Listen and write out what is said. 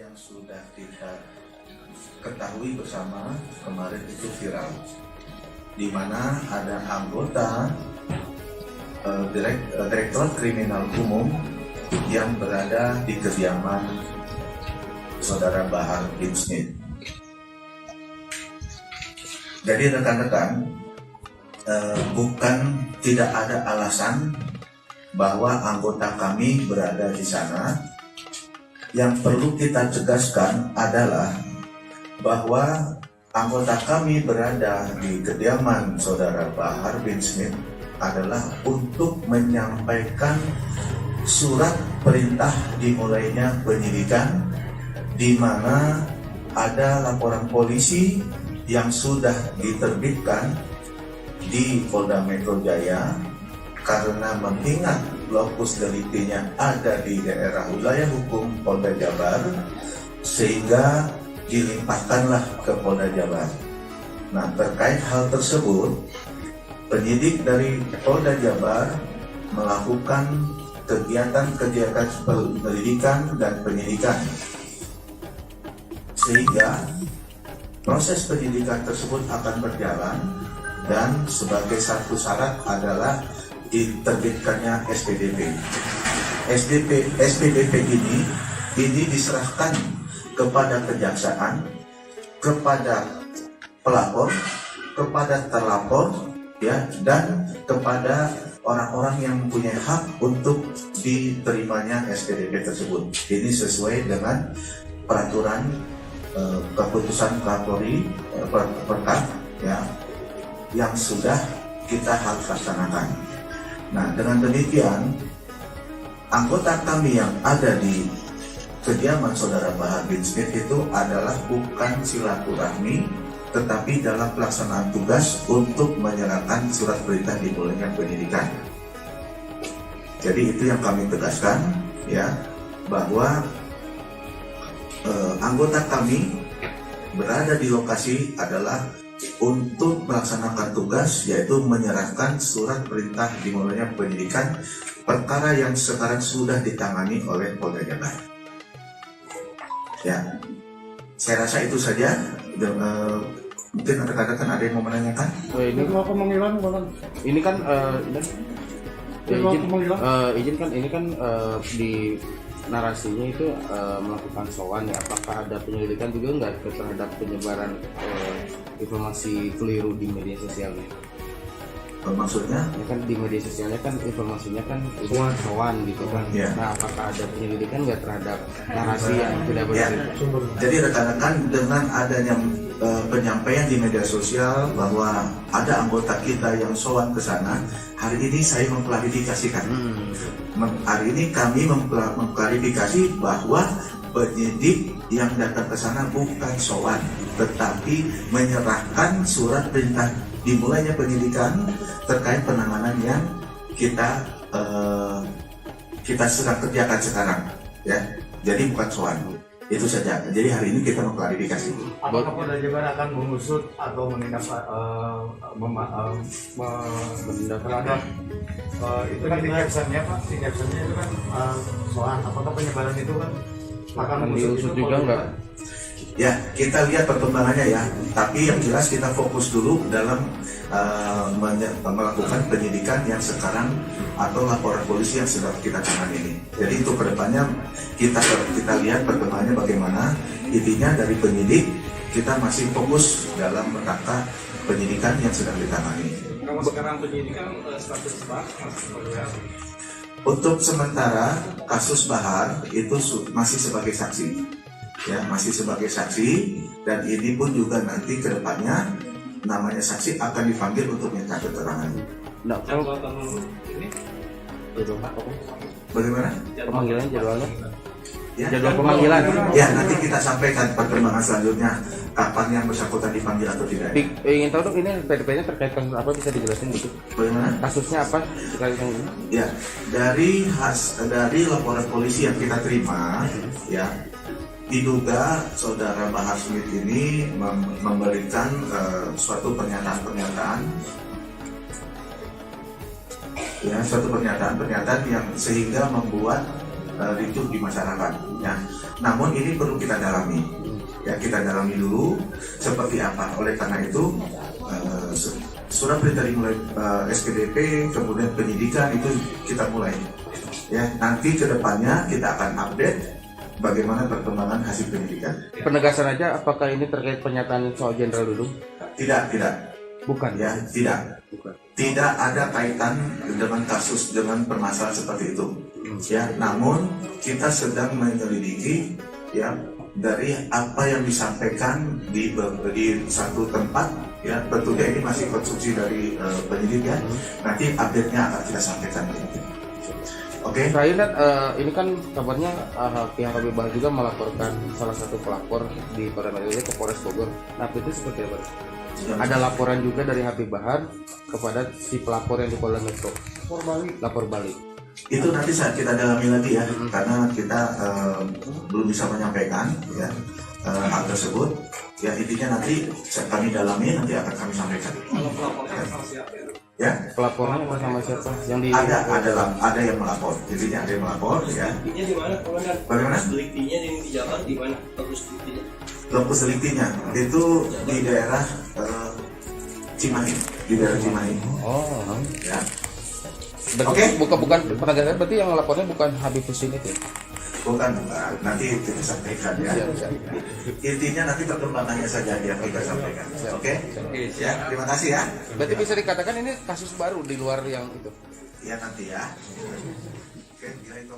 yang sudah kita ketahui bersama kemarin itu viral, di mana ada anggota Direktorat Kriminal Umum yang berada di kediaman Saudara Bahar bin Smith. Jadi rekan-rekan, bukan tidak ada alasan bahwa anggota kami berada di sana. Yang perlu kita tegaskan adalah bahwa anggota kami berada di kediaman Saudara Bahar bin Smith adalah untuk menyampaikan surat perintah dimulainya penyidikan, di mana ada laporan polisi yang sudah diterbitkan di Polda Metro Jaya karena mengingat lokus deliktinya ada di daerah wilayah hukum Polda Jabar, sehingga dilimpahkanlah ke Polda Jabar. Nah, terkait hal tersebut, penyidik dari Polda Jabar melakukan kegiatan-kegiatan penyelidikan dan penyidikan, sehingga proses penyidikan tersebut akan berjalan, dan sebagai satu syarat adalah diterbitkannya SPDP. SPDP ini diserahkan kepada kejaksaan, kepada pelapor, kepada terlapor, ya, dan kepada orang-orang yang mempunyai hak untuk diterimanya SPDP tersebut. Ini sesuai dengan peraturan keputusan Kapolri Perkap, ya, yang sudah kita harus laksanakan. Nah, dengan demikian, anggota kami yang ada di kediaman Saudara Bahar bin Smith itu adalah bukan silaturahmi, tetapi dalam pelaksanaan tugas untuk menyerahkan surat perintah dimulainya penyidikan. Jadi itu yang kami tegaskan, ya, bahwa anggota kami berada di lokasi adalah untuk melaksanakan tugas, yaitu menyerahkan surat perintah dimulainya penyidikan perkara yang sekarang sudah ditangani oleh Polda Jabar. Ya, saya rasa itu saja. Mungkin rekan-rekan ada yang mau menanyakan? Ini pemanggilan, ini kan izin kan ini kan di narasinya itu melakukan sowan, ya. Apakah ada penyelidikan juga nggak terhadap penyebaran informasi keliru di media sosialnya? Maksudnya? Ya kan di media sosialnya kan informasinya kan itu sowan gitu kan. Ya. Nah, apakah ada penyelidikan nggak terhadap narasi yang tidak benar? Ya. Jadi rekan-rekan, dengan adanya penyampaian di media sosial bahwa ada anggota kita yang sowan ke sana, hari ini saya mengklarifikasikan. Hari ini kami mengklarifikasi bahwa penyidik yang datang ke sana bukan sowan, tetapi menyerahkan surat perintah dimulainya penyidikan terkait penanganan yang kita sedang kerjakan sekarang, ya. Jadi bukan sowan. Itu saja. Jadi hari ini kita mengklarifikasi. Apakah Polda Jabar akan mengusut atau menindak terhadap itu kan di captionnya Pak, di captionnya itu kan soal apakah penyebaran itu kan akan diusut juga enggak? Ya, kita lihat perkembangannya, ya. Tapi yang jelas kita fokus dulu dalam melakukan penyidikan yang sekarang atau laporan polisi yang sedang kita tangani ini. Jadi untuk kedepannya kita lihat perkembangannya bagaimana. Intinya dari penyidik kita masih fokus dalam rangka penyidikan yang sedang ditangani. Kalau sekarang penyidikan status Pak Untuk sementara kasus Bahar itu masih sebagai saksi, ya, masih sebagai saksi, dan ini pun juga nanti kedepannya namanya saksi akan dipanggil untuk minta keterangan. Nah, kalau ini Bagaimana? pemanggilannya jadwalnya? Ya, Jadwal pemanggilan. ya, nanti kita sampaikan perkembangan selanjutnya kapan yang bersangkutan dipanggil atau tidak. Ingin tahu dong, ini PDP-nya terkait kasus apa, bisa dijelasin gitu? Bagaimana? Kasusnya apa terkait yang ini? Ya, dari laporan polisi yang kita terima, ya, diduga Saudara Bahar Smith ini memberikan suatu pernyataan-pernyataan, ya, suatu pernyataan yang sehingga membuat ricuh di masyarakat. Ya, namun ini perlu kita dalami. Ya, kita dalami dulu seperti apa. Oleh karena itu surat perintah dimulai SPDP, kemudian penyidikan itu kita mulai. Ya, nanti kedepannya kita akan update bagaimana perkembangan hasil penyidikan. Penegasan aja, apakah ini terkait pernyataan soal Jenderal Dudung? Tidak. Bukan. Ya, tidak. Bukan. Tidak ada kaitan dengan kasus, dengan permasalahan seperti itu. Ya, namun kita sedang menyelidiki ya dari apa yang disampaikan di satu tempat. Ya, betulnya ini masih konstruksi dari penyidik ya. Nanti update-nya akan kita sampaikan. Oke. Terakhir Nat, ini kan kabarnya pihak Habib Bahar juga melaporkan salah satu pelapor di Polda Metro Jaya ke Polres Bogor. Nah, itu seperti apa? Ada laporan juga dari Habib Bahar kepada si pelapor yang di Polda Metro. Lapor balik. Itu nanti saat kita dalami lagi ya, karena kita belum bisa menyampaikan ya hal tersebut. Ya, intinya nanti kami dalami, nanti akan kami sampaikan. Ya. Pelapornya bersama siapa? Yang di Ada yang melapor. Intinya ada yang melapor ya. Deliktinya di mana, Komandan? Bagaimana? Deliktinya di Jabar di mana? Bagus deliktinya. Lokus deliktinya itu di daerah Cimahi, di daerah Cimahi. Oh. Ya. Berarti bukan penegasan, berarti yang lapornya bukan Habib Husin itu. Bukan, nanti kita sampaikan ya. Siap. Intinya nanti perkembangannya saja yang kita sampaikan. Oke? Ya, terima kasih ya. Berarti bisa dikatakan ini kasus baru di luar yang itu. Ya nanti ya. Oke, kira itu